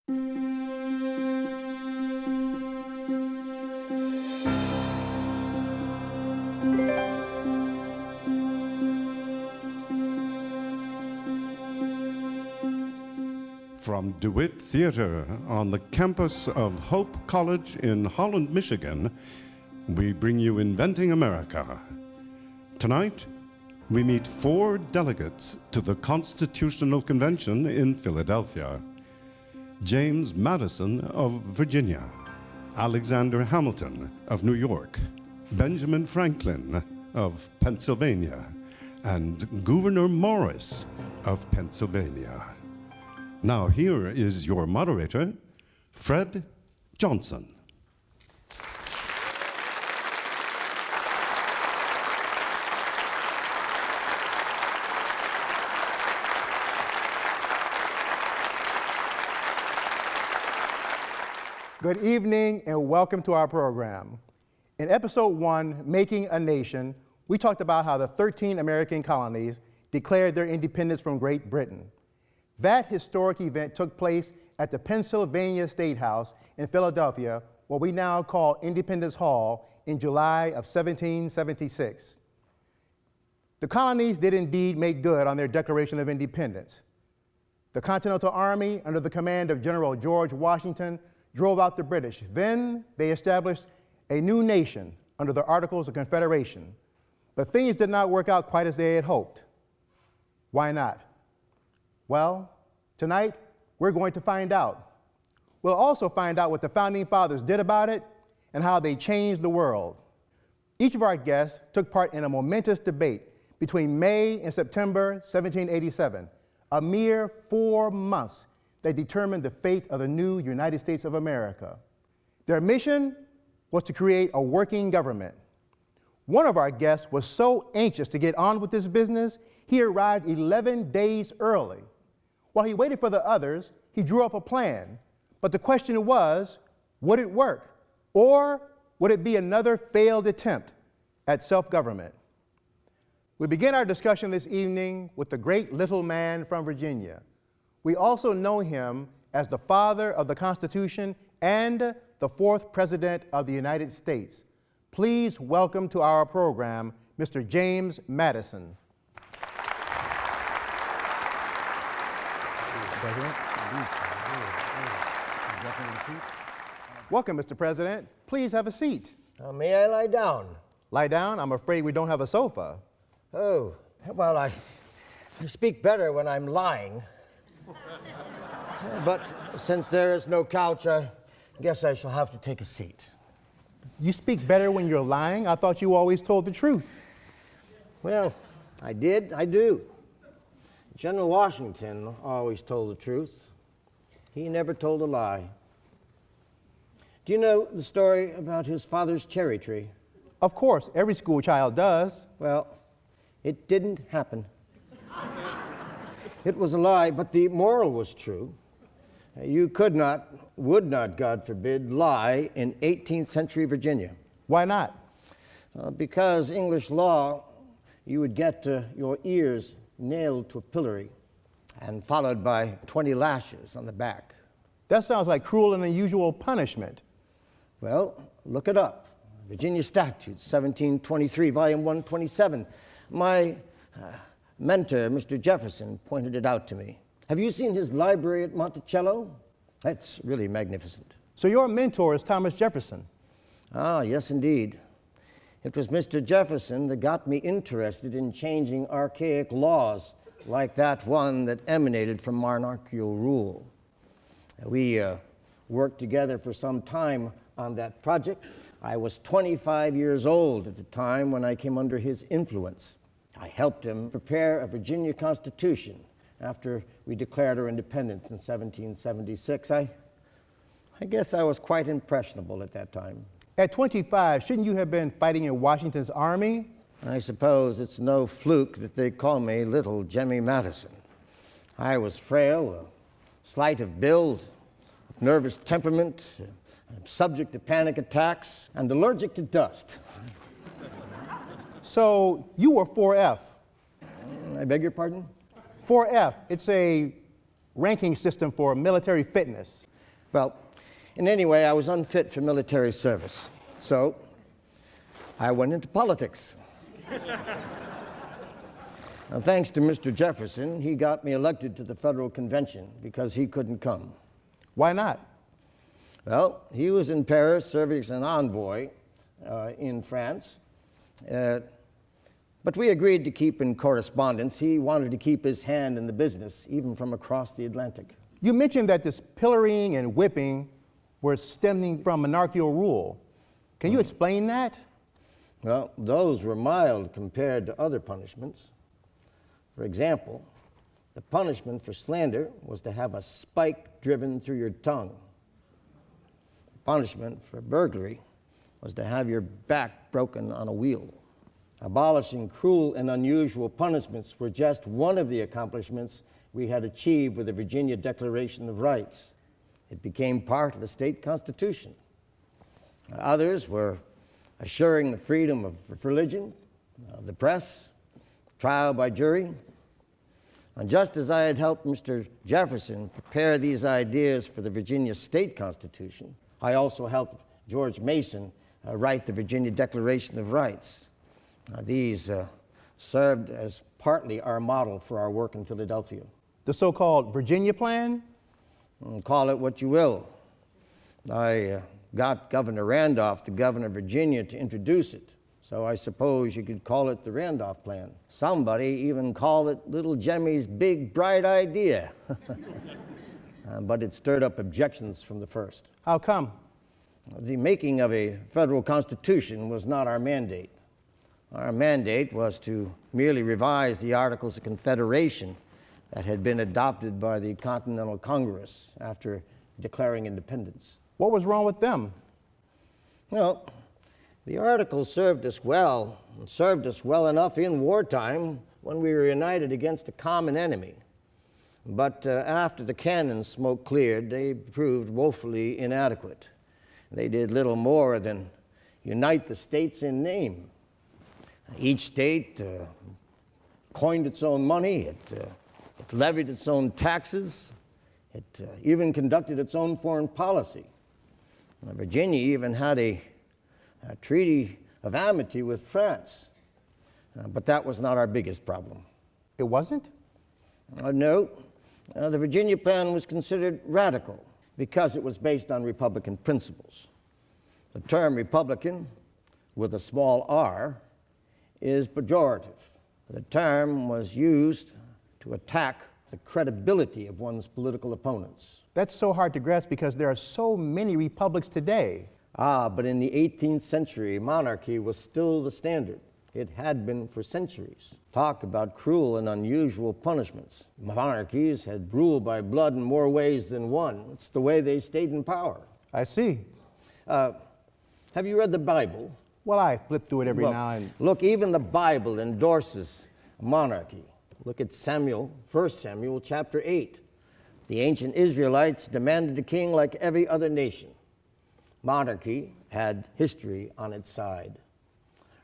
From DeWitt Theater on the campus of Hope College in Holland, Michigan, we bring you Inventing America. Tonight, we meet 4 delegates to the Constitutional Convention in Philadelphia. James Madison of Virginia, Alexander Hamilton of New York, Benjamin Franklin of Pennsylvania, and Gouverneur Morris of Pennsylvania. Now here is your moderator, Fred Johnson. Good evening and welcome to our program. In episode 1, Making a Nation, we talked about how the 13 American colonies declared their independence from Great Britain. That historic event took place at the Pennsylvania State House in Philadelphia, what we now call Independence Hall, in July of 1776. The colonies did indeed make good on their Declaration of Independence. The Continental Army, under the command of General George Washington, drove out the British. Then they established a new nation under the Articles of Confederation. But things did not work out quite as they had hoped. Why not? Well, tonight we're going to find out. We'll also find out what the Founding Fathers did about it and how they changed the world. Each of our guests took part in a momentous debate between May and September 1787, a mere 4 months that determined the fate of the new United States of America. Their mission was to create a working government. One of our guests was so anxious to get on with this business, he arrived 11 days early. While he waited for the others, he drew up a plan. But the question was, would it work? Or would it be another failed attempt at self-government? We begin our discussion this evening with the great little man from Virginia. We also know him as the father of the Constitution and the 4th President of the United States. Please welcome to our program, Mr. James Madison. President. Welcome, Mr. President. Please have a seat. May I lie down? Lie down? I'm afraid we don't have a sofa. Oh, well, I speak better when I'm lying. But since there is no couch, I guess I shall have to take a seat. You speak better when you're lying? I thought you always told the truth. Well, I do. General Washington always told the truth. He never told a lie. Do you know the story about his father's cherry tree? Of course, every school child does. Well, it didn't happen. It was a lie, but the moral was true. You could not, would not, God forbid, lie in 18th century Virginia. Why not? Because English law, you would get your ears nailed to a pillory and followed by 20 lashes on the back. That sounds like cruel and unusual punishment. Well, look it up. Virginia Statutes, 1723, volume 127. My mentor, Mr. Jefferson, pointed it out to me. Have you seen his library at Monticello? That's really magnificent. So your mentor is Thomas Jefferson? Ah, yes, indeed. It was Mr. Jefferson that got me interested in changing archaic laws like that one that emanated from monarchical rule. We worked together for some time on that project. I was 25 years old at the time when I came under his influence. I helped him prepare a Virginia Constitution after we declared our independence in 1776. I guess I was quite impressionable at that time. At 25, shouldn't you have been fighting in Washington's army? I suppose it's no fluke that they call me Little Jemmy Madison. I was frail, slight of build, of nervous temperament, subject to panic attacks, and allergic to dust. So you were 4F. I beg your pardon? 4F, it's a ranking system for military fitness. Well, in any way, I was unfit for military service. So I went into politics. Now, thanks to Mr. Jefferson, he got me elected to the Federal Convention because he couldn't come. Why not? Well, he was in Paris serving as an envoy in France. But we agreed to keep in correspondence. He wanted to keep his hand in the business, even from across the Atlantic. You mentioned that this pillorying and whipping were stemming from monarchical rule. Can you explain that? Well, those were mild compared to other punishments. For example, the punishment for slander was to have a spike driven through your tongue. The punishment for burglary was to have your back broken on a wheel. Abolishing cruel and unusual punishments were just one of the accomplishments we had achieved with the Virginia Declaration of Rights. It became part of the state constitution. Others were assuring the freedom of religion, of the press, trial by jury. And just as I had helped Mr. Jefferson prepare these ideas for the Virginia State Constitution, I also helped George Mason write the Virginia Declaration of Rights. These served as partly our model for our work in Philadelphia. The so-called Virginia Plan? Call it what you will. I got Governor Randolph, the governor of Virginia, to introduce it. So I suppose you could call it the Randolph Plan. Somebody even called it Little Jemmy's big, bright idea. But it stirred up objections from the first. How come? The making of a federal constitution was not our mandate. Our mandate was to merely revise the Articles of Confederation that had been adopted by the Continental Congress after declaring independence. What was wrong with them? Well, the Articles served us well, and served us well enough in wartime when we were united against a common enemy. But after the cannon smoke cleared, they proved woefully inadequate. They did little more than unite the states in name. Each state coined its own money, it levied its own taxes, it even conducted its own foreign policy. Virginia even had a treaty of amity with France, but that was not our biggest problem. It wasn't? No. The Virginia Plan was considered radical because it was based on Republican principles. The term Republican, with a small r, is pejorative. The term was used to attack the credibility of one's political opponents. That's so hard to grasp because there are so many republics today. But in the 18th century, monarchy was still the standard. It had been for centuries. Talk about cruel and unusual punishments. Monarchies had ruled by blood in more ways than one. It's the way they stayed in power. I see. Have you read the Bible? Well, I flip through it every now and... Look, even the Bible endorses monarchy. Look at Samuel, 1 Samuel chapter 8. The ancient Israelites demanded a king like every other nation. Monarchy had history on its side.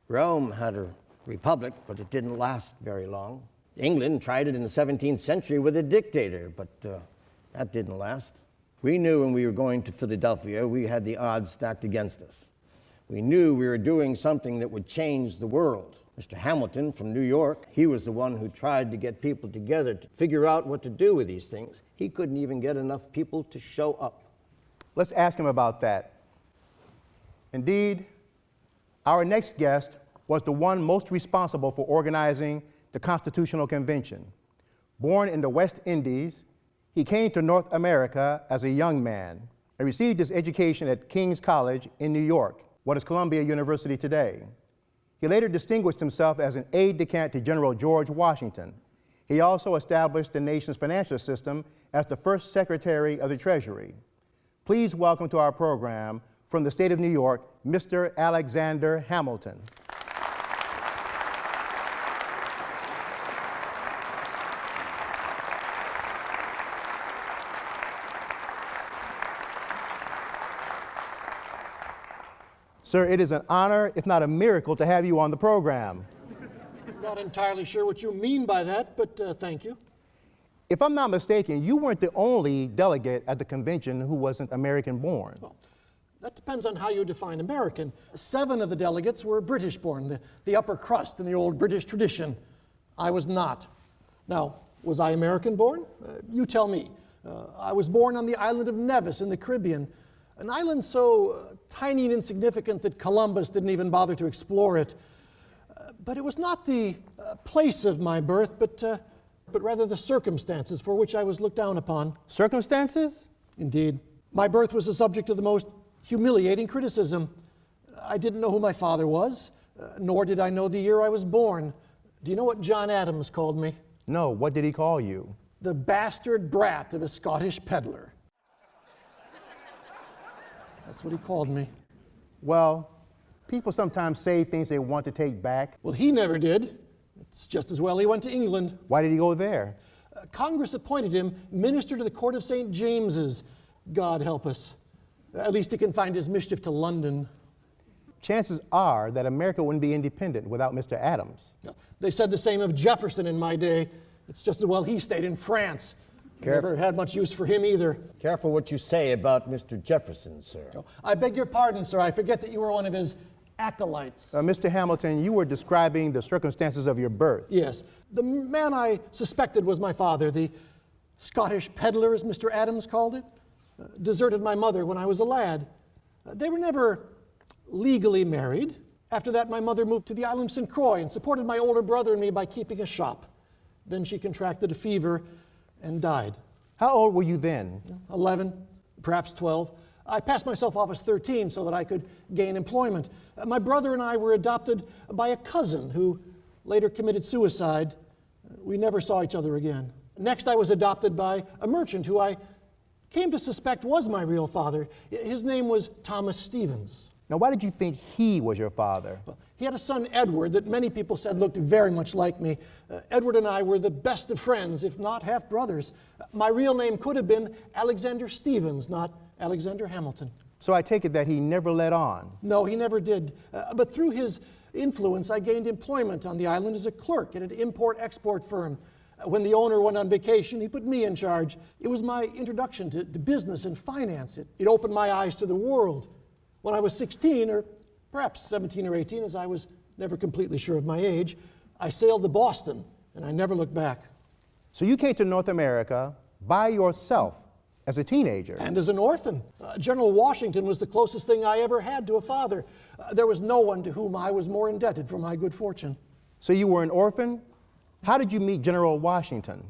Rome had a republic, but it didn't last very long. England tried it in the 17th century with a dictator, but that didn't last. We knew when we were going to Philadelphia, we had the odds stacked against us. We knew we were doing something that would change the world. Mr. Hamilton from New York, he was the one who tried to get people together to figure out what to do with these things. He couldn't even get enough people to show up. Let's ask him about that. Indeed, our next guest was the one most responsible for organizing the Constitutional Convention. Born in the West Indies, he came to North America as a young man and received his education at King's College in New York, what is Columbia University today. He later distinguished himself as an aide-de-camp to General George Washington. He also established the nation's financial system as the first Secretary of the Treasury. Please welcome to our program, from the state of New York, Mr. Alexander Hamilton. Sir, it is an honor, if not a miracle, to have you on the program. I'm not entirely sure what you mean by that, but thank you. If I'm not mistaken, you weren't the only delegate at the convention who wasn't American born. Well, that depends on how you define American. 7 of the delegates were British born, the upper crust in the old British tradition. I was not. Now, was I American born? You tell me. I was born on the island of Nevis in the Caribbean, an island so tiny and insignificant that Columbus didn't even bother to explore it. But it was not the place of my birth, but rather the circumstances for which I was looked down upon. Circumstances? Indeed. My birth was the subject of the most humiliating criticism. I didn't know who my father was, nor did I know the year I was born. Do you know what John Adams called me? No, what did he call you? The bastard brat of a Scottish peddler. That's what he called me. Well, people sometimes say things they want to take back. Well, he never did. It's just as well he went to England. Why did he go there? Congress appointed him minister to the court of St. James's. God help us. At least he confined his mischief to London. Chances are that America wouldn't be independent without Mr. Adams. They said the same of Jefferson in my day. It's just as well he stayed in France. Never had much use for him either. Careful what you say about Mr. Jefferson, sir. I beg your pardon, sir. I forget that you were one of his acolytes. Mr. Hamilton, you were describing the circumstances of your birth. Yes. The man I suspected was my father, the Scottish peddler, as Mr. Adams called it, deserted my mother when I was a lad. They were never legally married. After that, my mother moved to the island of St. Croix and supported my older brother and me by keeping a shop. Then she contracted a fever and died. How old were you then? 11, perhaps 12. I passed myself off as 13 so that I could gain employment. My brother and I were adopted by a cousin who later committed suicide. We never saw each other again. Next, I was adopted by a merchant who I came to suspect was my real father. His name was Thomas Stevens. Now, why did you think he was your father? Well, he had a son, Edward, that many people said looked very much like me. Edward and I were the best of friends, if not half brothers. My real name could have been Alexander Stevens, not Alexander Hamilton. So I take it that he never let on. No, he never did. But through his influence, I gained employment on the island as a clerk at an import-export firm. When the owner went on vacation, he put me in charge. It was my introduction to business and finance. It opened my eyes to the world. When I was 16, or perhaps 17 or 18, as I was never completely sure of my age, I sailed to Boston, and I never looked back. So you came to North America by yourself as a teenager. And as an orphan. General Washington was the closest thing I ever had to a father. There was no one to whom I was more indebted for my good fortune. So you were an orphan? How did you meet General Washington?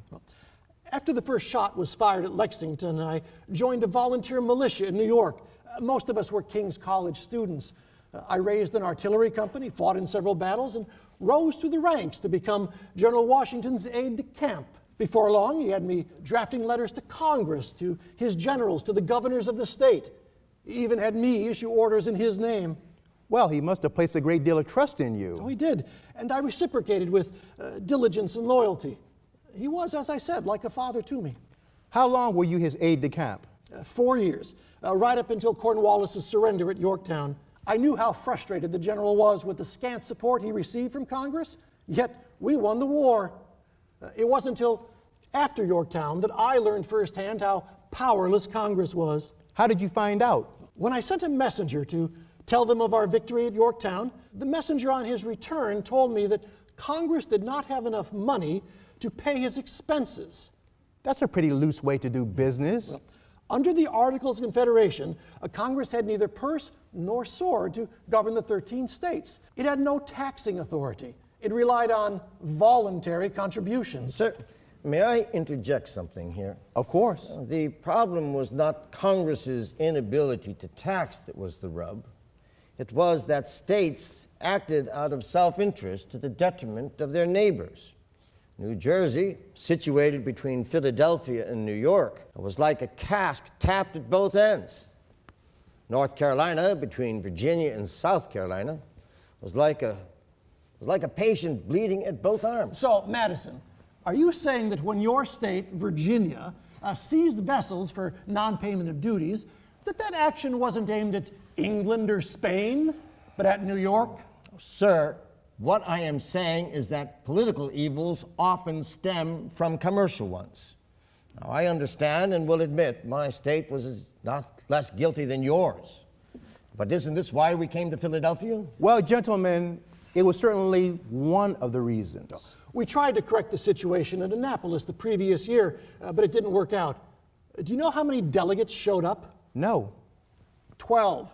After the first shot was fired at Lexington, I joined a volunteer militia in New York. Most of us were King's College students. I raised an artillery company, fought in several battles, and rose through the ranks to become General Washington's aide-de-camp. Before long, he had me drafting letters to Congress, to his generals, to the governors of the state. He even had me issue orders in his name. Well, he must have placed a great deal of trust in you. Oh, he did, and I reciprocated with diligence and loyalty. He was, as I said, like a father to me. How long were you his aide-de-camp? 4 years, right up until Cornwallis's surrender at Yorktown. I knew how frustrated the general was with the scant support he received from Congress, yet we won the war. It wasn't until after Yorktown that I learned firsthand how powerless Congress was. How did you find out? When I sent a messenger to tell them of our victory at Yorktown, the messenger on his return told me that Congress did not have enough money to pay his expenses. That's a pretty loose way to do business. Well, under the Articles of Confederation, Congress had neither purse nor sword to govern the 13 states. It had no taxing authority. It relied on voluntary contributions. Sir, may I interject something here? Of course. The problem was not Congress's inability to tax that was the rub. It was that states acted out of self-interest to the detriment of their neighbors. New Jersey, situated between Philadelphia and New York, was like a cask tapped at both ends. North Carolina, between Virginia and South Carolina, was like a patient bleeding at both arms. So, Madison, are you saying that when your state, Virginia, seized vessels for non-payment of duties, that action wasn't aimed at England or Spain, but at New York? Sir, what I am saying is that political evils often stem from commercial ones. Now, I understand and will admit my state was not less guilty than yours. But isn't this why we came to Philadelphia? Well, gentlemen, it was certainly one of the reasons. We tried to correct the situation in Annapolis the previous year, but it didn't work out. Do you know how many delegates showed up? No. 12.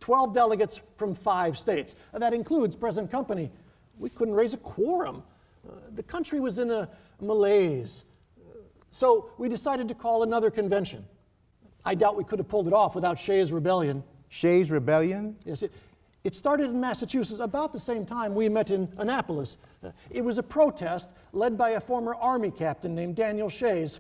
12 delegates from 5 states. That includes present company. We couldn't raise a quorum. The country was in a malaise. So we decided to call another convention. I doubt we could have pulled it off without Shays' Rebellion. Shays' Rebellion? Yes, it started in Massachusetts about the same time we met in Annapolis. It was a protest led by a former Army captain named Daniel Shays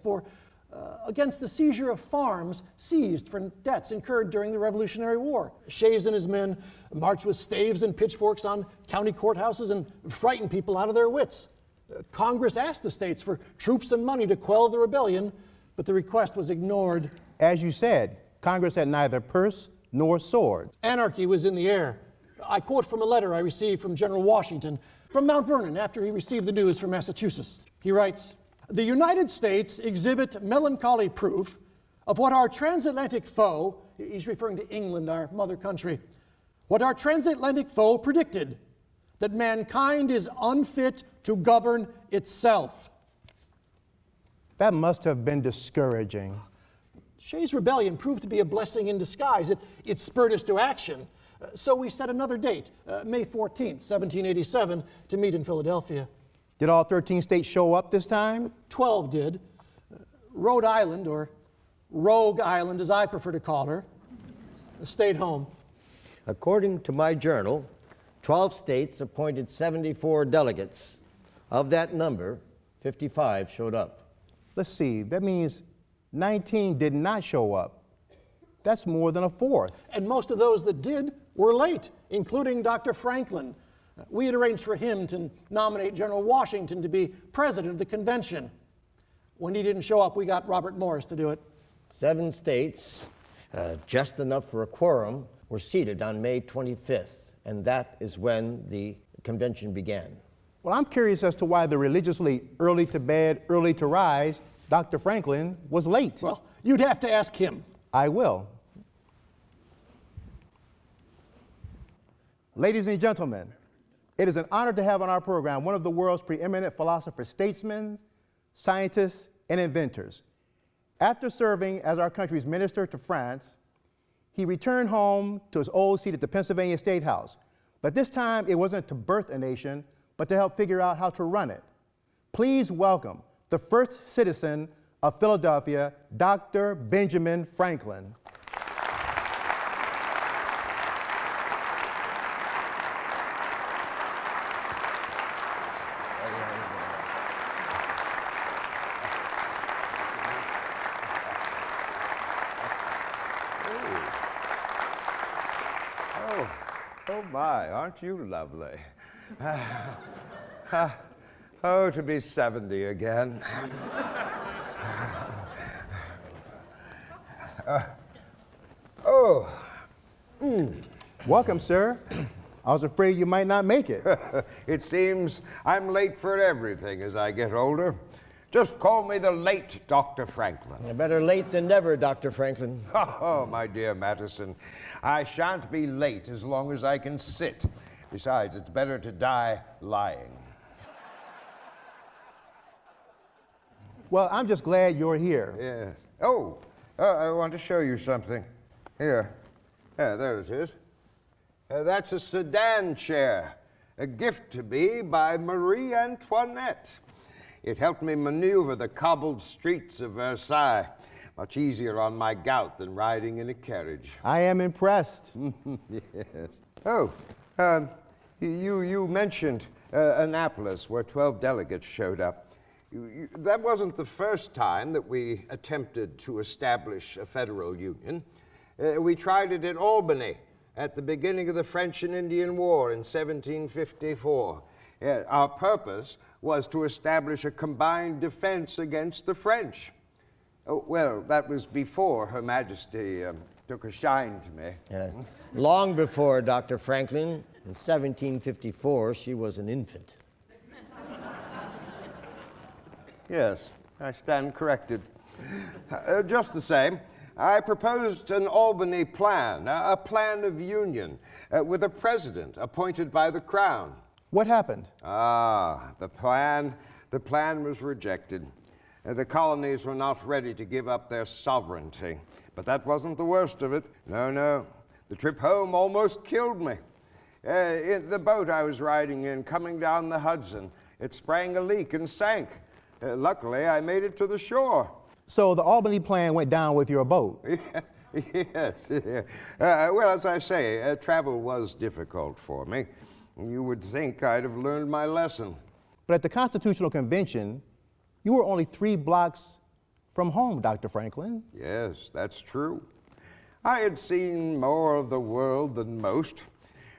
against the seizure of farms seized for debts incurred during the Revolutionary War. Shays and his men marched with staves and pitchforks on county courthouses and frightened people out of their wits. Congress asked the states for troops and money to quell the rebellion, but the request was ignored. As you said, Congress had neither purse nor sword. Anarchy was in the air. I quote from a letter I received from General Washington from Mount Vernon after he received the news from Massachusetts. He writes, "The United States exhibit melancholy proof of what our transatlantic foe," he's referring to England, our mother country, "what our transatlantic foe predicted, that mankind is unfit to govern itself." That must have been discouraging. Shays' Rebellion proved to be a blessing in disguise. It spurred us to action. So we set another date, May 14th, 1787, to meet in Philadelphia. Did all 13 states show up this time? 12 did. Rhode Island, or Rogue Island as I prefer to call her, stayed home. According to my journal, 12 states appointed 74 delegates. Of that number, 55 showed up. Let's see, that means 19 did not show up. That's more than a fourth. And most of those that did were late, including Dr. Franklin. We had arranged for him to nominate General Washington to be president of the convention. When he didn't show up, we got Robert Morris to do it. 7 states, just enough for a quorum, were seated on May 25th, and that is when the convention began. Well, I'm curious as to why the religiously early to bed, early to rise, Dr. Franklin was late. Well, you'd have to ask him. I will. Ladies and gentlemen, it is an honor to have on our program one of the world's preeminent philosophers, statesmen, scientists, and inventors. After serving as our country's minister to France, he returned home to his old seat at the Pennsylvania State House. But this time, it wasn't to birth a nation, but to help figure out how to run it. Please welcome the first citizen of Philadelphia, Dr. Benjamin Franklin. Oh my, aren't you lovely? Oh, to be 70 again. Welcome, sir. I was afraid you might not make it. It seems I'm late for everything as I get older. Just call me the late Dr. Franklin. Better late than never, Dr. Franklin. Oh, my dear Madison, I shan't be late as long as I can sit. Besides, it's better to die lying. Well, I'm just glad you're here. Yes. Oh, I want to show you something. Here. Yeah, there it is. That's a sedan chair, a gift to me by Marie Antoinette. It helped me maneuver the cobbled streets of Versailles. Much easier on my gout than riding in a carriage. I am impressed. Yes. Oh, you mentioned Annapolis, where 12 delegates showed up. That wasn't the first time that we attempted to establish a federal union. We tried it at Albany at the beginning of the French and Indian War in 1754. Our purpose was to establish a combined defense against the French. Oh, well, that was before Her Majesty took a shine to me. Long before Dr. Franklin, in 1754, she was an infant. Yes, I stand corrected. Just the same, I proposed an Albany plan, a plan of union, with a president appointed by the Crown. What happened? The plan was rejected. The colonies were not ready to give up their sovereignty. But that wasn't the worst of it. No. The trip home almost killed me. In the boat I was riding in, coming down the Hudson, it sprang a leak and sank. Luckily, I made it to the shore. So the Albany plan went down with your boat? Yes. Well, as I say, travel was difficult for me. You would think I'd have learned my lesson. But at the Constitutional Convention, you were only 3 blocks from home, Dr. Franklin. Yes, that's true. I had seen more of the world than most,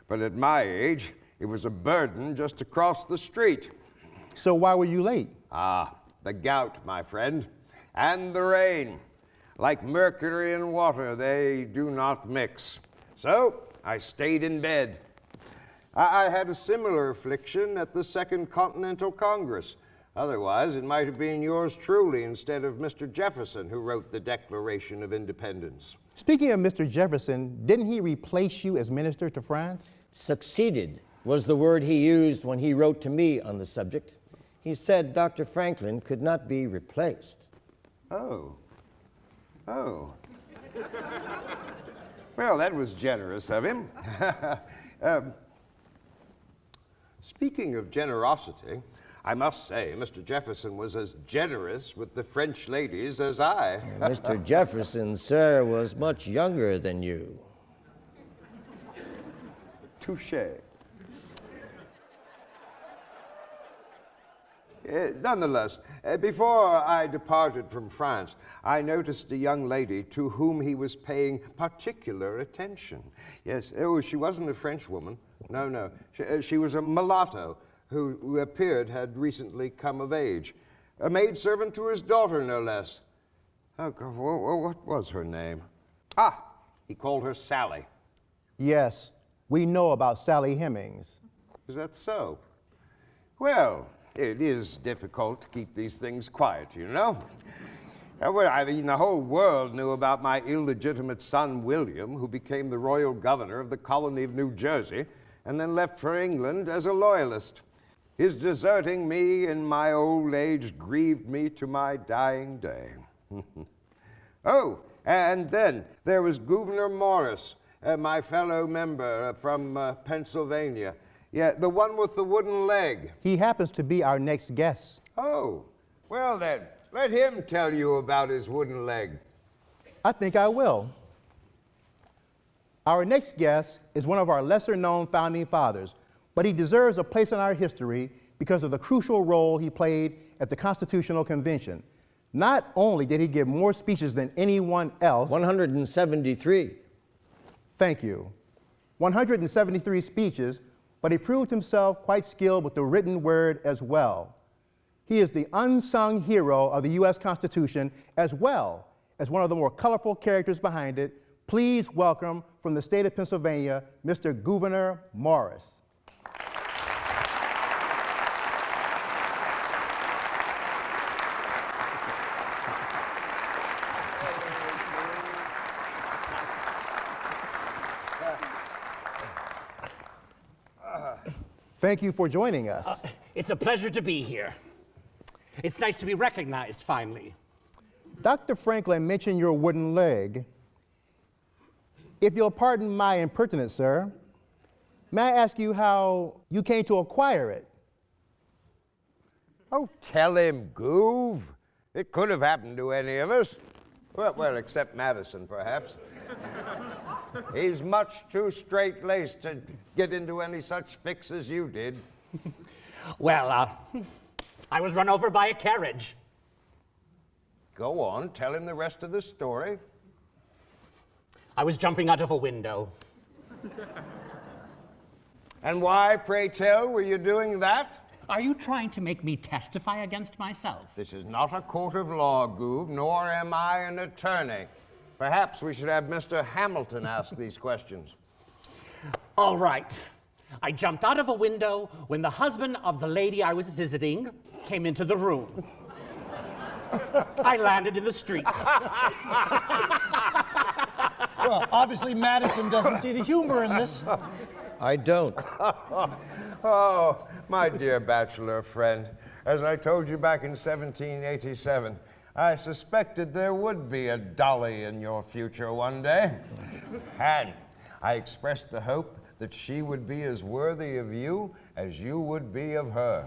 but at my age, it was a burden just to cross the street. So why were you late? The gout, my friend, and the rain. Like mercury and water, they do not mix. So I stayed in bed. I had a similar affliction at the Second Continental Congress. Otherwise, it might have been yours truly instead of Mr. Jefferson who wrote the Declaration of Independence. Speaking of Mr. Jefferson, didn't he replace you as minister to France? Succeeded was the word he used when he wrote to me on the subject. He said Dr. Franklin could not be replaced. Oh. Well, that was generous of him. Speaking of generosity, I must say Mr. Jefferson was as generous with the French ladies as I. Mr. Jefferson, sir, was much younger than you. Touché. Nonetheless, before I departed from France, I noticed a young lady to whom he was paying particular attention. Yes, she wasn't a French woman. No. She was a mulatto who appeared had recently come of age. A maidservant to his daughter, no less. Oh, God, what was her name? He called her Sally. Yes, we know about Sally Hemings. Is that so? Well, it is difficult to keep these things quiet, you know. Well, I mean, the whole world knew about my illegitimate son, William, who became the royal governor of the colony of New Jersey and then left for England as a loyalist. His deserting me in my old age grieved me to my dying day. Oh, and then there was Gouverneur Morris, my fellow member from Pennsylvania. Yeah, the one with the wooden leg. He happens to be our next guest. Oh, well then, let him tell you about his wooden leg. I think I will. Our next guest is one of our lesser-known founding fathers, but he deserves a place in our history because of the crucial role he played at the Constitutional Convention. Not only did he give more speeches than anyone else— 173. Thank you. 173 speeches, but he proved himself quite skilled with the written word as well. He is the unsung hero of the U.S. Constitution, as well as one of the more colorful characters behind it. Please welcome, from the state of Pennsylvania, Mr. Gouverneur Morris. Thank you for joining us. It's a pleasure to be here. It's nice to be recognized, finally. Dr. Franklin mentioned your wooden leg. If you'll pardon my impertinence, sir, may I ask you how you came to acquire it? Oh, tell him, Goov. It could have happened to any of us. Well, except Madison, perhaps. He's much too straight-laced to get into any such fix as you did. Well, I was run over by a carriage. Go on, tell him the rest of the story. I was jumping out of a window. And why, pray tell, were you doing that? Are you trying to make me testify against myself? This is not a court of law, Goov, nor am I an attorney. Perhaps we should have Mr. Hamilton ask these questions. All right. I jumped out of a window when the husband of the lady I was visiting came into the room. I landed in the street. Well, obviously Madison doesn't see the humor in this. I don't. Oh, my dear bachelor friend, as I told you back in 1787, I suspected there would be a Dolly in your future one day. And I expressed the hope that she would be as worthy of you as you would be of her.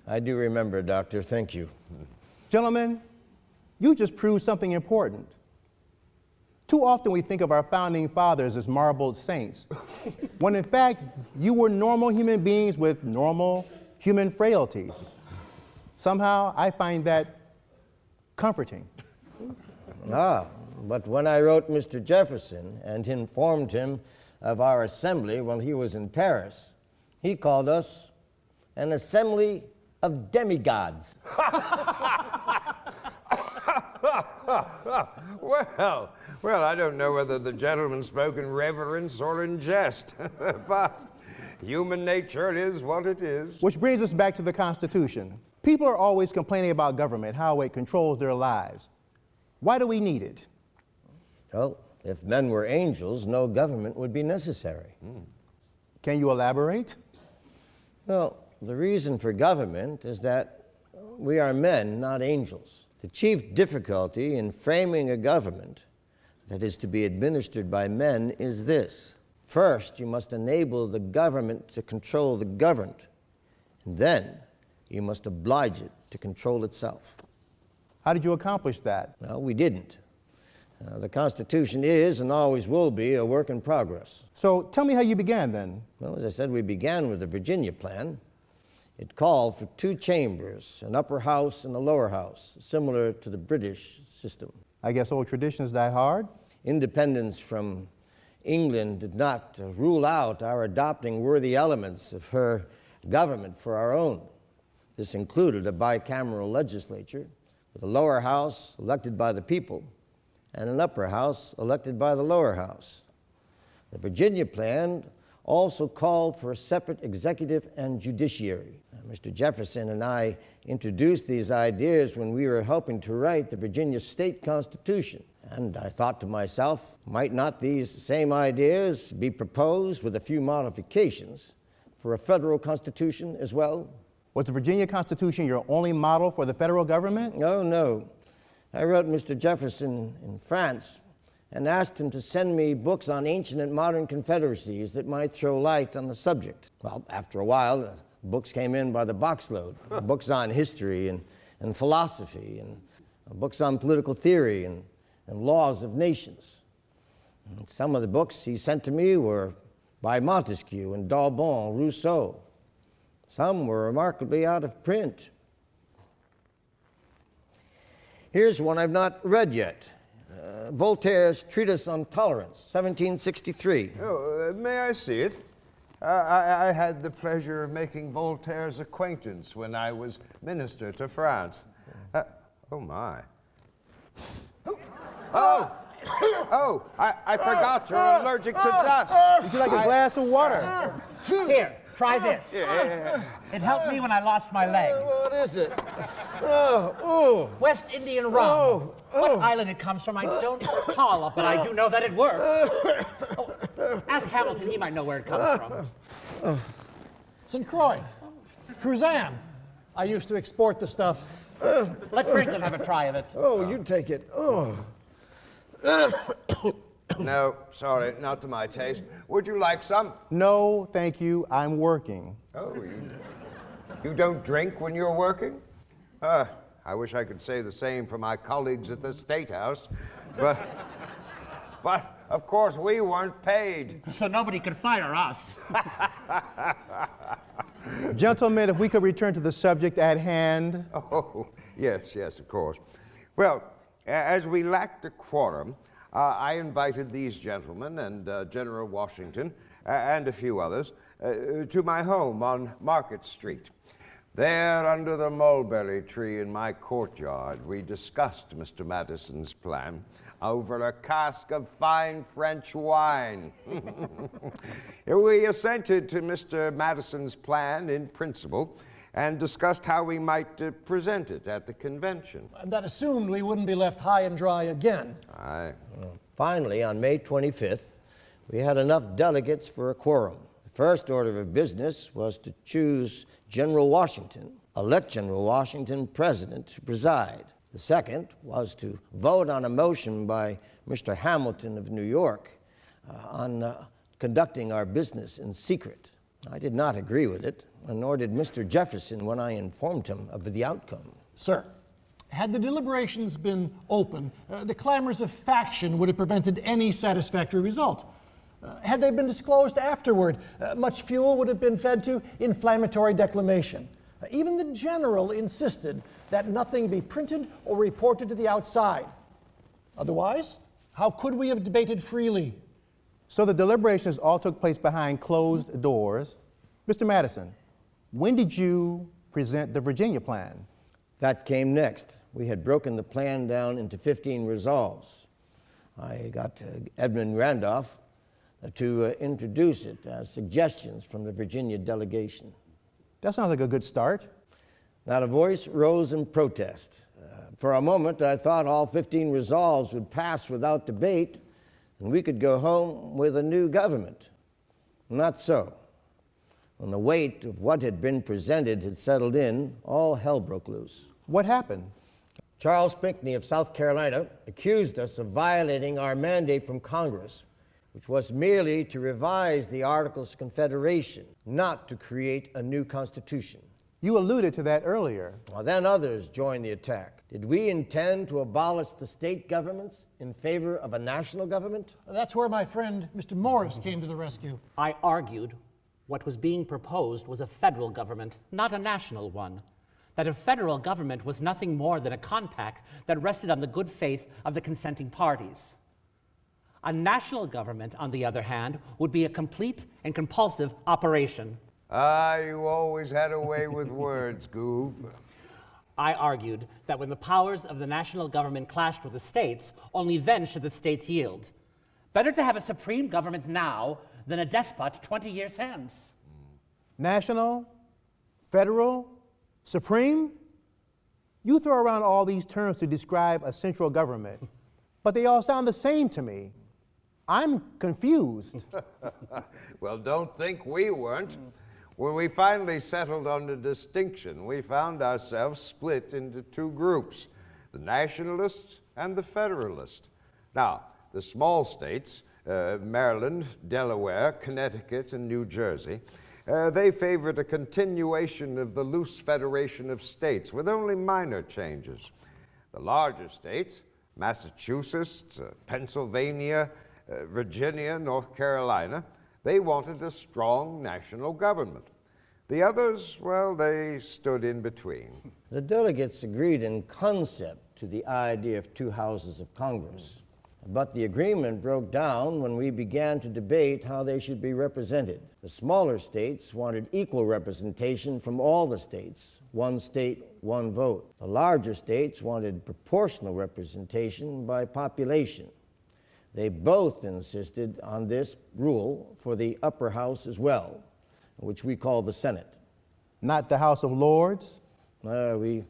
I do remember, Doctor. Thank you. Gentlemen, you just proved something important. Too often we think of our founding fathers as marbled saints, when in fact you were normal human beings with normal human frailties. Somehow I find that comforting. Ah, but when I wrote Mr. Jefferson and informed him of our assembly while he was in Paris, he called us an assembly of demigods. Well, I don't know whether the gentleman spoke in reverence or in jest, but human nature is what it is. Which brings us back to the Constitution. People are always complaining about government, how it controls their lives. Why do we need it? Well, if men were angels, no government would be necessary. Can you elaborate? Well, the reason for government is that we are men, not angels. The chief difficulty in framing a government that is to be administered by men is this. First, you must enable the government to control the governed, and then you must oblige it to control itself. How did you accomplish that? Well, we didn't. The Constitution is and always will be a work in progress. So tell me how you began then. Well, as I said, we began with the Virginia Plan. It called for two chambers, an upper house and a lower house, similar to the British system. I guess old traditions die hard. Independence from England did not rule out our adopting worthy elements of her government for our own. This included a bicameral legislature with a lower house elected by the people and an upper house elected by the lower house. The Virginia Plan also called for a separate executive and judiciary. Mr. Jefferson and I introduced these ideas when we were helping to write the Virginia State Constitution. And I thought to myself, might not these same ideas be proposed with a few modifications for a federal constitution as well? Was the Virginia Constitution your only model for the federal government? Oh, no. I wrote Mr. Jefferson in France and asked him to send me books on ancient and modern confederacies that might throw light on the subject. Well, after a while, books came in by the boxload, books on history and philosophy, and books on political theory and laws of nations. And some of the books he sent to me were by Montesquieu and D'Albon, Rousseau. Some were remarkably out of print. Here's one I've not read yet. Voltaire's Treatise on Tolerance, 1763. Oh, may I see it? I had the pleasure of making Voltaire's acquaintance when I was minister to France. Oh, my. Oh, I forgot you're allergic to dust. Would you like a glass of water? Here, try this. It helped me when I lost my leg. What is it? West Indian rum. What island it comes from, I don't recall, but I do know that it works. Oh, ask Hamilton, he might know where it comes from. St. Croix, Cruzan. I used to export the stuff. Let Franklin have a try of it. Oh, you take it. Oh. No, sorry, not to my taste. Would you like some? No, thank you. I'm working. Oh, you don't drink when you're working? I wish I could say the same for my colleagues at the State House, but of course we weren't paid. So nobody could fire us. Gentlemen, if we could return to the subject at hand. Oh, yes, of course. Well, as we lacked a quorum, I invited these gentlemen and General Washington and a few others to my home on Market Street. There, under the mulberry tree in my courtyard, we discussed Mr. Madison's plan over a cask of fine French wine. We assented to Mr. Madison's plan in principle, and discussed how we might present it at the convention. And that assumed we wouldn't be left high and dry again. Aye. Finally, on May 25th, we had enough delegates for a quorum. The first order of business was to choose General Washington, elect General Washington president to preside. The second was to vote on a motion by Mr. Hamilton of New York on conducting our business in secret. I did not agree with it, nor did Mr. Jefferson when I informed him of the outcome. Sir, had the deliberations been open, the clamors of faction would have prevented any satisfactory result. Had they been disclosed afterward, much fuel would have been fed to inflammatory declamation. Even the general insisted that nothing be printed or reported to the outside. Otherwise, how could we have debated freely? So the deliberations all took place behind closed doors. Mr. Madison, when did you present the Virginia plan? That came next. We had broken the plan down into 15 resolves. I got Edmund Randolph to introduce it as suggestions from the Virginia delegation. That sounds like a good start. Not a voice rose in protest. For a moment, I thought all 15 resolves would pass without debate, and we could go home with a new government. Not so. When the weight of what had been presented had settled in, all hell broke loose. What happened? Charles Pinckney of South Carolina accused us of violating our mandate from Congress, which was merely to revise the Articles of Confederation, not to create a new constitution. You alluded to that earlier. Well, then others joined the attack. Did we intend to abolish the state governments in favor of a national government? That's where my friend Mr. Morris came to the rescue. I argued what was being proposed was a federal government, not a national one. That a federal government was nothing more than a compact that rested on the good faith of the consenting parties. A national government, on the other hand, would be a complete and compulsive operation. Ah, you always had a way with words, Goob. I argued that when the powers of the national government clashed with the states, only then should the states yield. Better to have a supreme government now than a despot 20 years hence. National, federal, supreme? You throw around all these terms to describe a central government, but they all sound the same to me. I'm confused. Well, don't think we weren't. When we finally settled on the distinction, we found ourselves split into two groups, the nationalists and the federalists. Now, the small states, Maryland, Delaware, Connecticut, and New Jersey, they favored a continuation of the loose federation of states with only minor changes. The larger states, Massachusetts, Pennsylvania, Virginia, North Carolina, they wanted a strong national government. The others, well, they stood in between. The delegates agreed in concept to the idea of two houses of Congress, but the agreement broke down when we began to debate how they should be represented. The smaller states wanted equal representation from all the states, one state, one vote. The larger states wanted proportional representation by population. They both insisted on this rule for the upper house as well, which we call the Senate. Not the House of Lords? We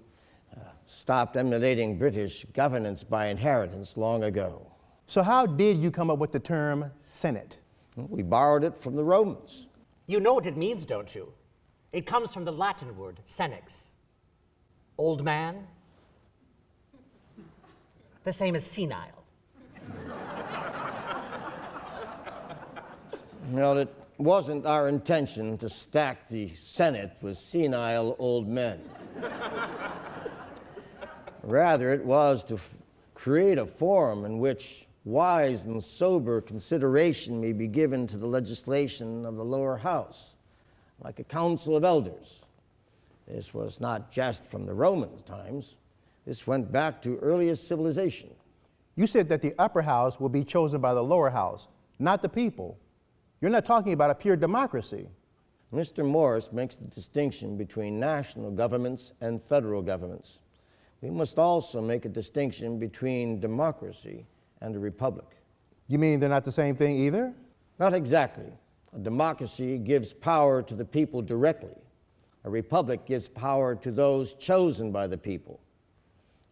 stopped emulating British governance by inheritance long ago. So how did you come up with the term Senate? We borrowed it from the Romans. You know what it means, don't you? It comes from the Latin word senex. Old man. The same as senile. Well, it wasn't our intention to stack the Senate with senile old men. Rather, it was to create a forum in which wise and sober consideration may be given to the legislation of the lower house, like a council of elders. This was not just from the Roman times. This went back to earliest civilization. You said that the upper house will be chosen by the lower house, not the people. You're not talking about a pure democracy. Mr. Morris makes the distinction between national governments and federal governments. We must also make a distinction between democracy and a republic. You mean they're not the same thing either? Not exactly. A democracy gives power to the people directly. A republic gives power to those chosen by the people.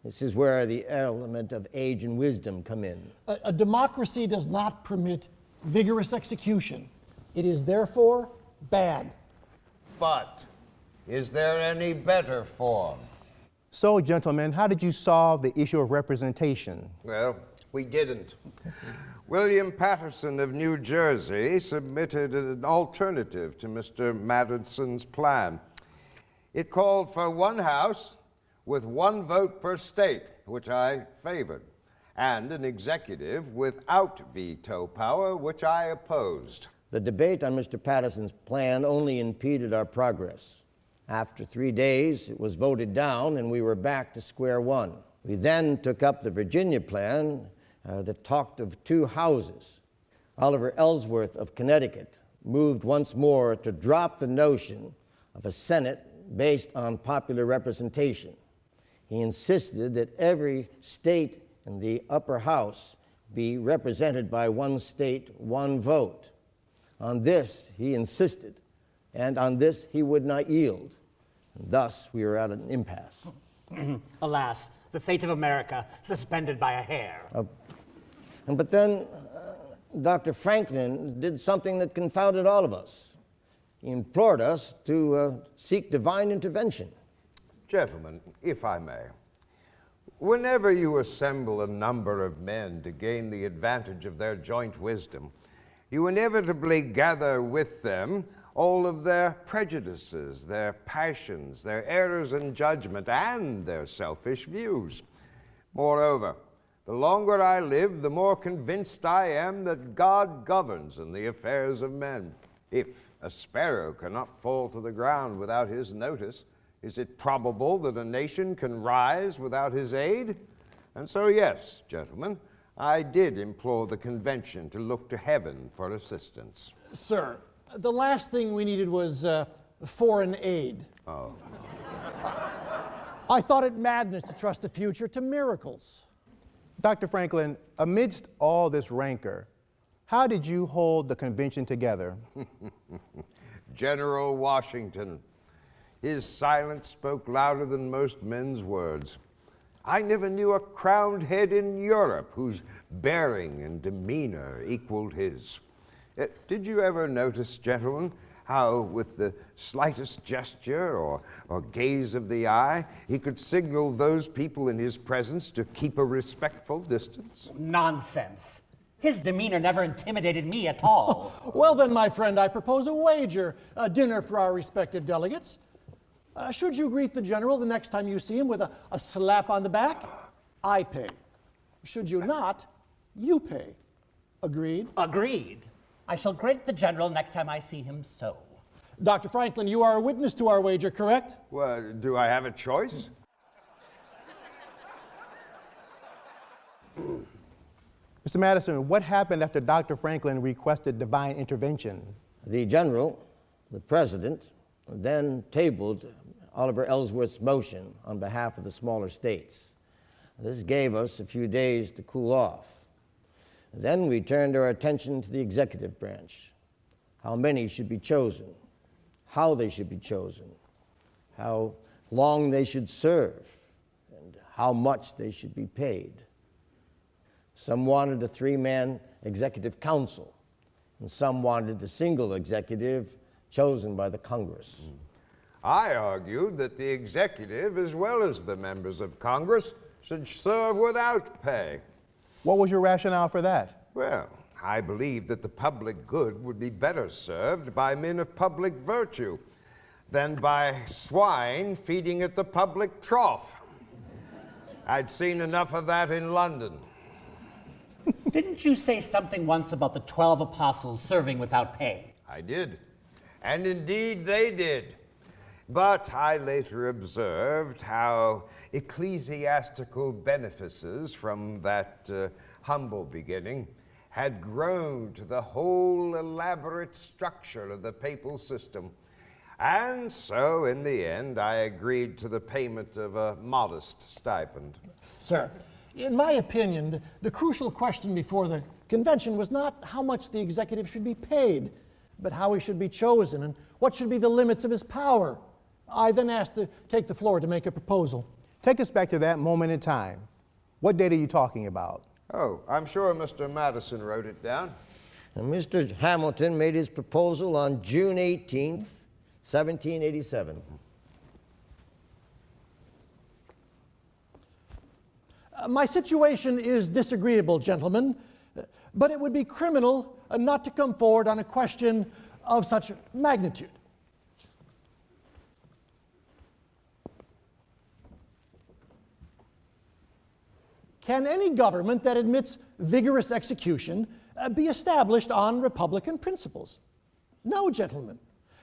This is where the element of age and wisdom come in. A democracy does not permit vigorous execution. It is therefore bad. But is there any better form? So, gentlemen, how did you solve the issue of representation? Well, we didn't. William Patterson of New Jersey submitted an alternative to Mr. Madison's plan. It called for one house with one vote per state, which I favored, and an executive without veto power, which I opposed. The debate on Mr. Patterson's plan only impeded our progress. After 3 days, it was voted down, and we were back to square one. We then took up the Virginia plan that talked of 2 houses. Oliver Ellsworth of Connecticut moved once more to drop the notion of a Senate based on popular representation. He insisted that every state in the upper house be represented by one state, one vote. On this he insisted, and on this he would not yield. And thus we were at an impasse. Alas, the fate of America suspended by a hair. But then Dr. Franklin did something that confounded all of us. He implored us to seek divine intervention. Gentlemen, if I may, whenever you assemble a number of men to gain the advantage of their joint wisdom, you inevitably gather with them all of their prejudices, their passions, their errors in judgment, and their selfish views. Moreover, the longer I live, the more convinced I am that God governs in the affairs of men. If a sparrow cannot fall to the ground without his notice, is it probable that a nation can rise without his aid? And so, yes, gentlemen, I did implore the convention to look to heaven for assistance. Sir, the last thing we needed was foreign aid. Oh. I thought it madness to trust the future to miracles. Dr. Franklin, amidst all this rancor, how did you hold the convention together? General Washington. His silence spoke louder than most men's words. I never knew a crowned head in Europe whose bearing and demeanor equaled his. Did you ever notice, gentlemen, how with the slightest gesture or gaze of the eye, he could signal those people in his presence to keep a respectful distance? Nonsense. His demeanor never intimidated me at all. Well then, my friend, I propose a wager, a dinner for our respective delegates. Should you greet the general the next time you see him with a slap on the back, I pay. Should you not, you pay. Agreed? Agreed. I shall greet the general next time I see him so. Dr. Franklin, you are a witness to our wager, correct? Well, do I have a choice? Mr. Madison, what happened after Dr. Franklin requested divine intervention? The general, the president, then tabled Oliver Ellsworth's motion on behalf of the smaller states. This gave us a few days to cool off. Then we turned our attention to the executive branch. How many should be chosen, how they should be chosen, how long they should serve, and how much they should be paid. Some wanted a 3-man executive council, and some wanted a single executive chosen by the Congress. I argued that the executive, as well as the members of Congress, should serve without pay. What was your rationale for that? Well, I believe that the public good would be better served by men of public virtue than by swine feeding at the public trough. I'd seen enough of that in London. Didn't you say something once about the 12 apostles serving without pay? I did, and indeed they did. But I later observed how ecclesiastical benefices from that humble beginning had grown to the whole elaborate structure of the papal system. And so, in the end, I agreed to the payment of a modest stipend. Sir, in my opinion, the crucial question before the convention was not how much the executive should be paid, but how he should be chosen and what should be the limits of his power. I then asked to take the floor to make a proposal. Take us back to that moment in time. What date are you talking about? Oh, I'm sure Mr. Madison wrote it down. And Mr. Hamilton made his proposal on June 18th, 1787. My situation is disagreeable, gentlemen, but it would be criminal not to come forward on a question of such magnitude. Can any government that admits vigorous execution be established on Republican principles? No, gentlemen.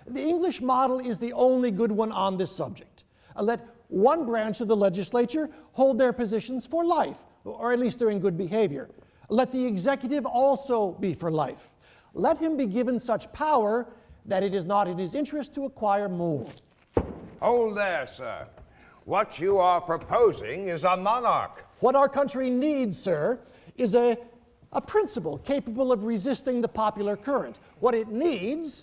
The English model is the only good one on this subject. Let one branch of the legislature hold their positions for life, or at least they're in good behavior. Let the executive also be for life. Let him be given such power that it is not in his interest to acquire more. Hold there, sir. What you are proposing is a monarch. What our country needs, sir, is a principle capable of resisting the popular current. What it needs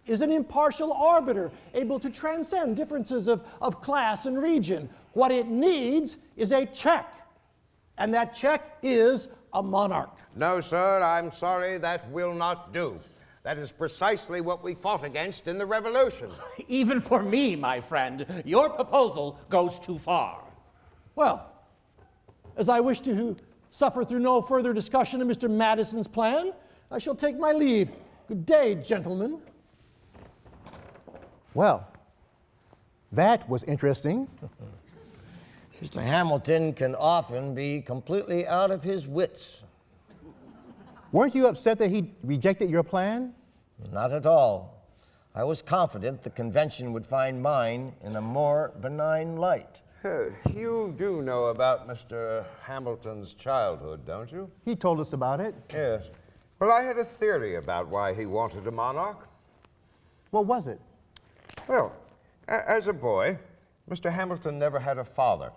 is an impartial arbiter able to transcend differences of class and region. What it needs is a check, and that check is a monarch. No, sir, I'm sorry, that will not do. That is precisely what we fought against in the Revolution. Even for me, my friend, your proposal goes too far. Well, as I wish to suffer through no further discussion of Mr. Madison's plan, I shall take my leave. Good day, gentlemen. Well, that was interesting. Mr. Hamilton can often be completely out of his wits. Weren't you upset that he rejected your plan? Not at all. I was confident the convention would find mine in a more benign light. You do know about Mr. Hamilton's childhood, don't you? He told us about it. Yes. Well, I had a theory about why he wanted a monarch. What was it? Well, as a boy, Mr. Hamilton never had a father,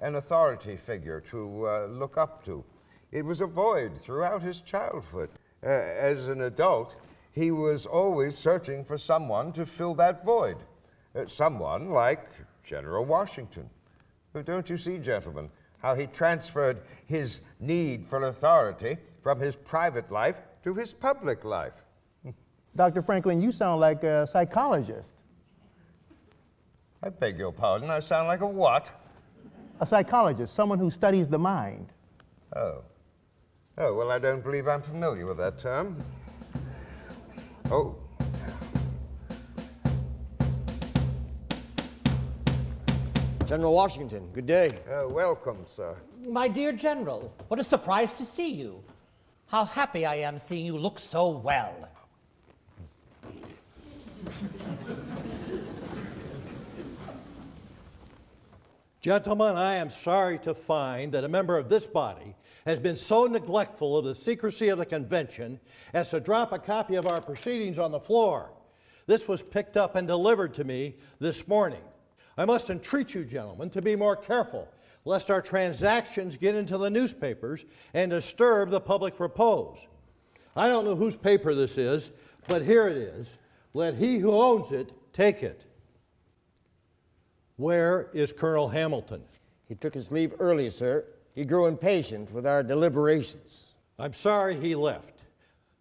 an authority figure to look up to. It was a void throughout his childhood. As an adult, he was always searching for someone to fill that void. Someone like General Washington. But don't you see, gentlemen, how he transferred his need for authority from his private life to his public life? Dr. Franklin, you sound like a psychologist. I beg your pardon, I sound like a what? A psychologist, someone who studies the mind. Oh, well, I don't believe I'm familiar with that term. Oh. General Washington, good day. Welcome, sir. My dear General, what a surprise to see you. How happy I am seeing you look so well. Gentlemen, I am sorry to find that a member of this body has been so neglectful of the secrecy of the convention as to drop a copy of our proceedings on the floor. This was picked up and delivered to me this morning. I must entreat you, gentlemen, to be more careful, lest our transactions get into the newspapers and disturb the public repose. I don't know whose paper this is, but here it is. Let he who owns it take it. Where is Colonel Hamilton? He took his leave early, sir. He grew impatient with our deliberations. I'm sorry he left.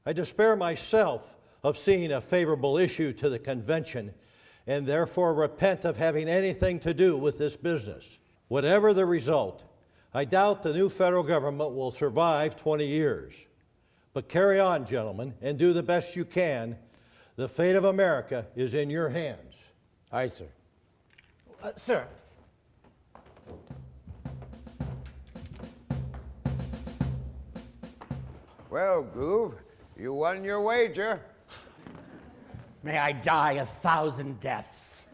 I despair myself of seeing a favorable issue to the convention and therefore repent of having anything to do with this business. Whatever the result, I doubt the new federal government will survive 20 years. But carry on, gentlemen, and do the best you can. The fate of America is in your hands. Aye, sir. Sir, Well, Goove, you won your wager. may I die 1,000 deaths.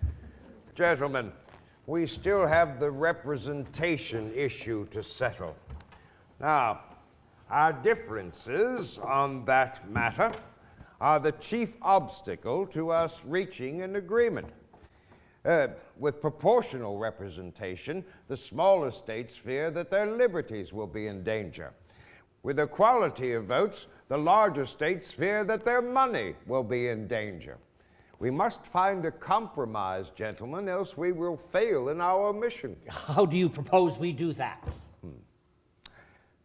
Gentlemen, we still have the representation issue to settle. Now, our differences on that matter are the chief obstacle to us reaching an agreement. With proportional representation, the smaller states fear that their liberties will be in danger. With equality of votes, the larger states fear that their money will be in danger. We must find a compromise, gentlemen, else we will fail in our mission. How do you propose we do that?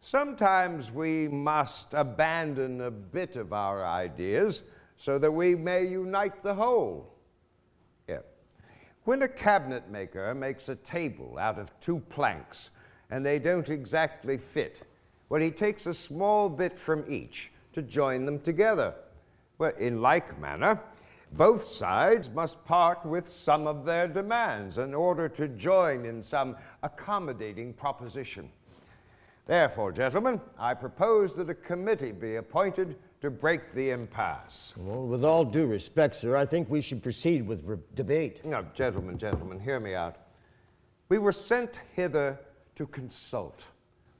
Sometimes we must abandon a bit of our ideas so that we may unite the whole. Yeah. When a cabinet maker makes a table out of 2 planks and they don't exactly fit, well, he takes a small bit from each to join them together. Well, in like manner, both sides must part with some of their demands in order to join in some accommodating proposition. Therefore, gentlemen, I propose that a committee be appointed to break the impasse. Well, with all due respect, sir, I think we should proceed with debate. Now, gentlemen, hear me out. We were sent hither to consult,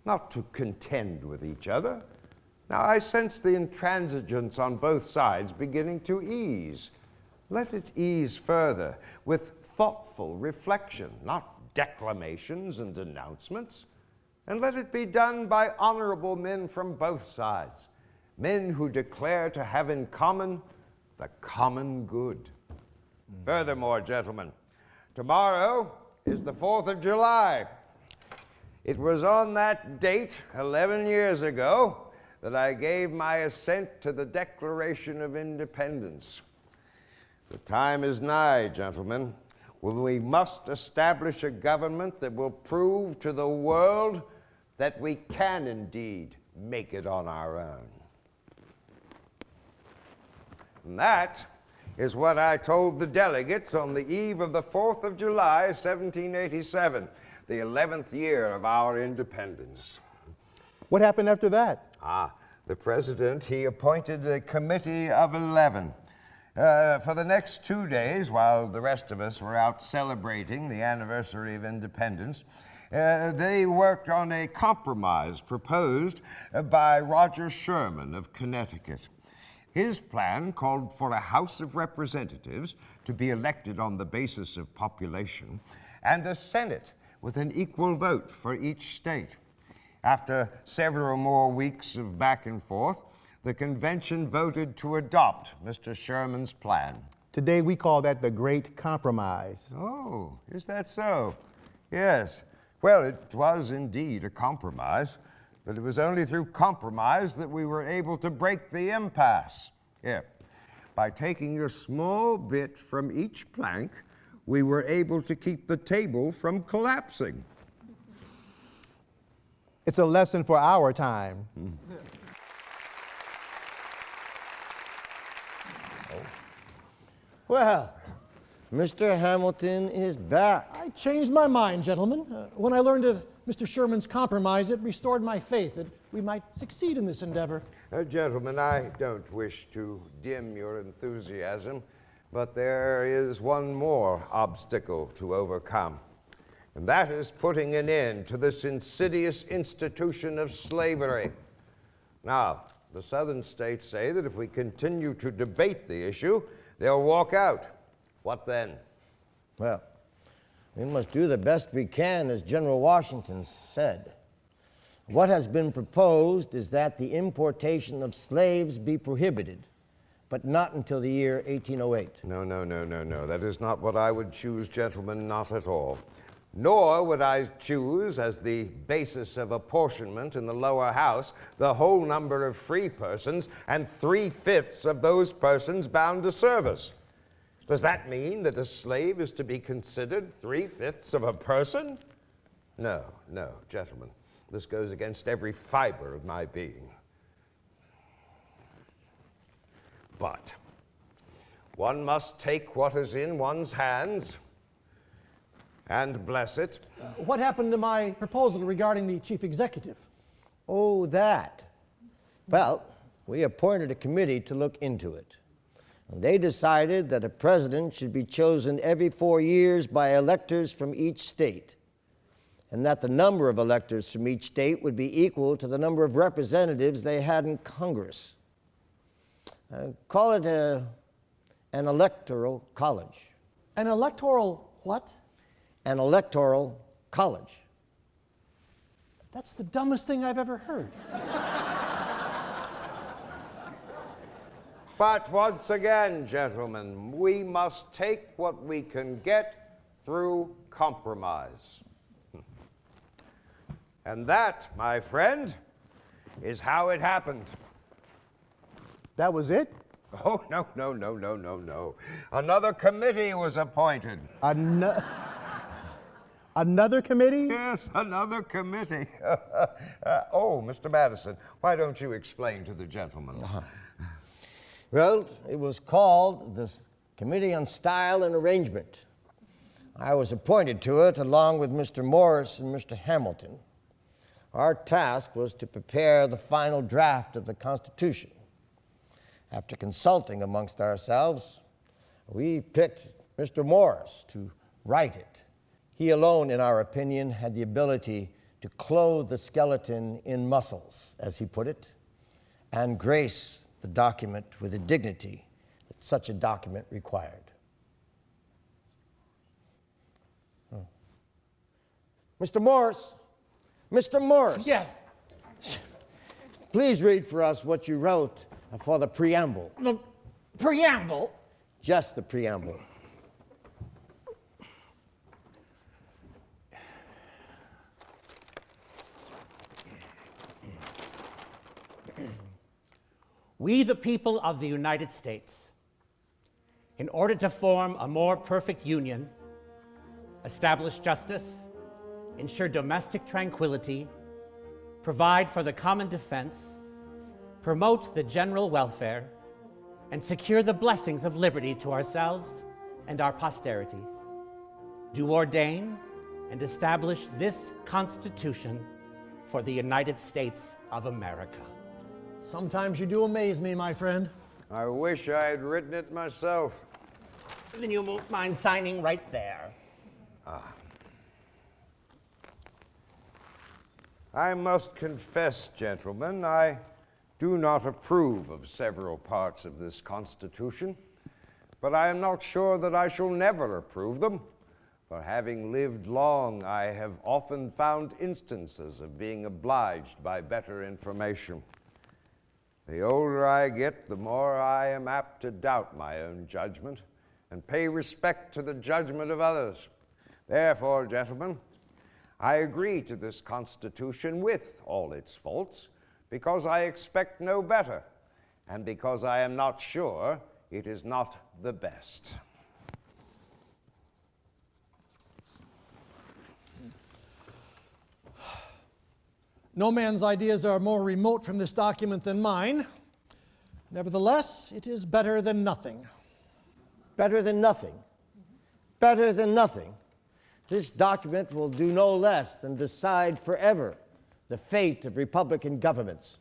not to contend with each other. Now, I sense the intransigence on both sides beginning to ease. Let it ease further with thoughtful reflection, not declamations and denouncements. And let it be done by honorable men from both sides, men who declare to have in common the common good. Furthermore, gentlemen, tomorrow is the 4th of July. It was on that date, 11 years ago, that I gave my assent to the Declaration of Independence. The time is nigh, gentlemen, when we must establish a government that will prove to the world that we can indeed make it on our own. And that is what I told the delegates on the eve of the 4th of July, 1787, the 11th year of our independence. What happened after that? The president, he appointed a committee of 11. For the next 2 days, while the rest of us were out celebrating the anniversary of independence, they worked on a compromise proposed by Roger Sherman of Connecticut. His plan called for a House of Representatives to be elected on the basis of population and a Senate with an equal vote for each state. After several more weeks of back and forth, the convention voted to adopt Mr. Sherman's plan. Today we call that the Great Compromise. Oh, is that so? Yes. Well, it was indeed a compromise, but it was only through compromise that we were able to break the impasse. Here, by taking a small bit from each plank, we were able to keep the table from collapsing. It's a lesson for our time. Well, Mr. Hamilton is back. I changed my mind, gentlemen. When I learned of Mr. Sherman's compromise, it restored my faith that we might succeed in this endeavor. Gentlemen, I don't wish to dim your enthusiasm, but there is one more obstacle to overcome, and that is putting an end to this insidious institution of slavery. Now, the southern states say that if we continue to debate the issue, they'll walk out. What then? Well, we must do the best we can, as General Washington said. What has been proposed is that the importation of slaves be prohibited, but not until the year 1808. No. That is not what I would choose, gentlemen, not at all. Nor would I choose as the basis of apportionment in the lower house the whole number of free persons and 3/5 of those persons bound to service. Does that mean that a slave is to be considered 3/5 of a person? No, gentlemen. This goes against every fiber of my being. But one must take what is in one's hands and bless it. What happened to my proposal regarding the chief executive? Oh, that. Well, we appointed a committee to look into it. And they decided that a president should be chosen every 4 years by electors from each state, and that the number of electors from each state would be equal to the number of representatives they had in Congress. Call it an electoral college. An electoral what? An electoral college. That's the dumbest thing I've ever heard. But once again, gentlemen, we must take what we can get through compromise. And that, my friend, is how it happened. That was it? Oh, no. Another committee was appointed. Another committee? Yes, another committee. Mr. Madison, why don't you explain to the gentleman? Well, it was called the Committee on Style and Arrangement. I was appointed to it along with Mr. Morris and Mr. Hamilton. Our task was to prepare the final draft of the Constitution. After consulting amongst ourselves, we picked Mr. Morris to write it. He alone, in our opinion, had the ability to clothe the skeleton in muscles, as he put it, and grace the document with the dignity that such a document required. Mr. Morris, Mr. Morris. Yes. Please read for us what you wrote for the preamble. The preamble? Just the preamble. We, the people of the United States, in order to form a more perfect union, establish justice, ensure domestic tranquility, provide for the common defense, promote the general welfare, and secure the blessings of liberty to ourselves and our posterity, do ordain and establish this Constitution for the United States of America. Sometimes you do amaze me, my friend. I wish I had written it myself. Then you won't mind signing right there. I must confess, gentlemen, I do not approve of several parts of this Constitution, but I am not sure that I shall never approve them. For having lived long, I have often found instances of being obliged by better information. The older I get, the more I am apt to doubt my own judgment and pay respect to the judgment of others. Therefore, gentlemen, I agree to this Constitution with all its faults because I expect no better and because I am not sure it is not the best. No man's ideas are more remote from this document than mine. Nevertheless, it is better than nothing. Better than nothing. Better than nothing. This document will do no less than decide forever the fate of Republican governments.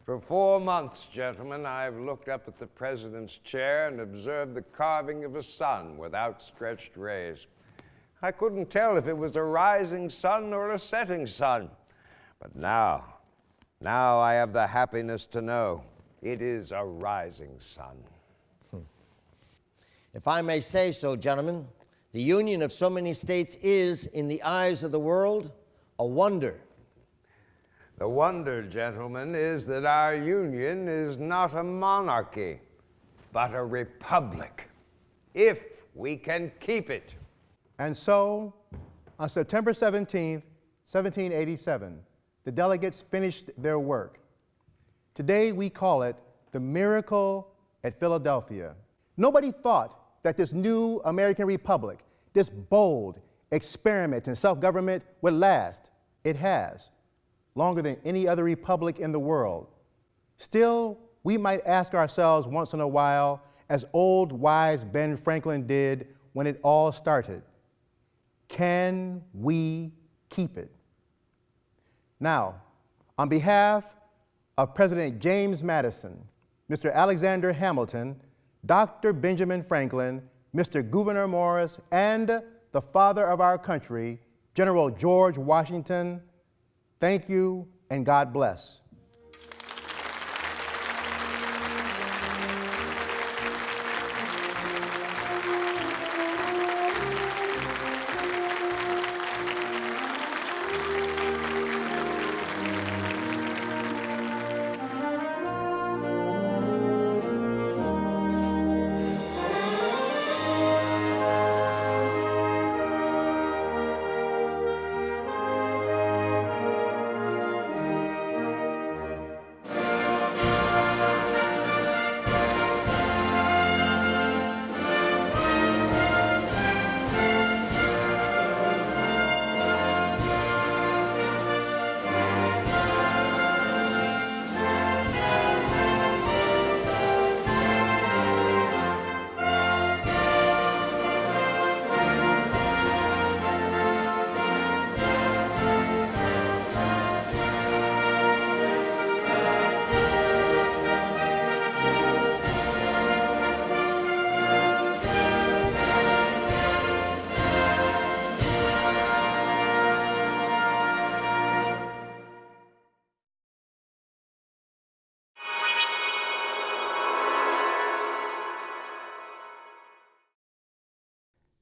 For 4 months, gentlemen, I've looked up at the president's chair and observed the carving of a sun with outstretched rays. I couldn't tell if it was a rising sun or a setting sun. But now I have the happiness to know it is a rising sun. If I may say so, gentlemen, the union of so many states is, in the eyes of the world, a wonder. The wonder, gentlemen, is that our union is not a monarchy, but a republic, if we can keep it. And so, on September 17th, 1787, the delegates finished their work. Today, we call it the Miracle at Philadelphia. Nobody thought that this new American republic, this bold experiment in self-government, would last. It has, longer than any other republic in the world. Still, we might ask ourselves once in a while, as old wise Ben Franklin did when it all started, can we keep it? Now, on behalf of President James Madison, Mr. Alexander Hamilton, Dr. Benjamin Franklin, Mr. Gouverneur Morris, and the father of our country, General George Washington, thank you and God bless.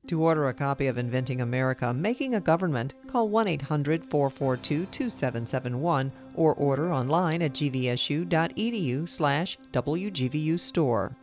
To order a copy of Inventing America, Making a Government, call 1-800-442-2771 or order online at gvsu.edu/WGVU store.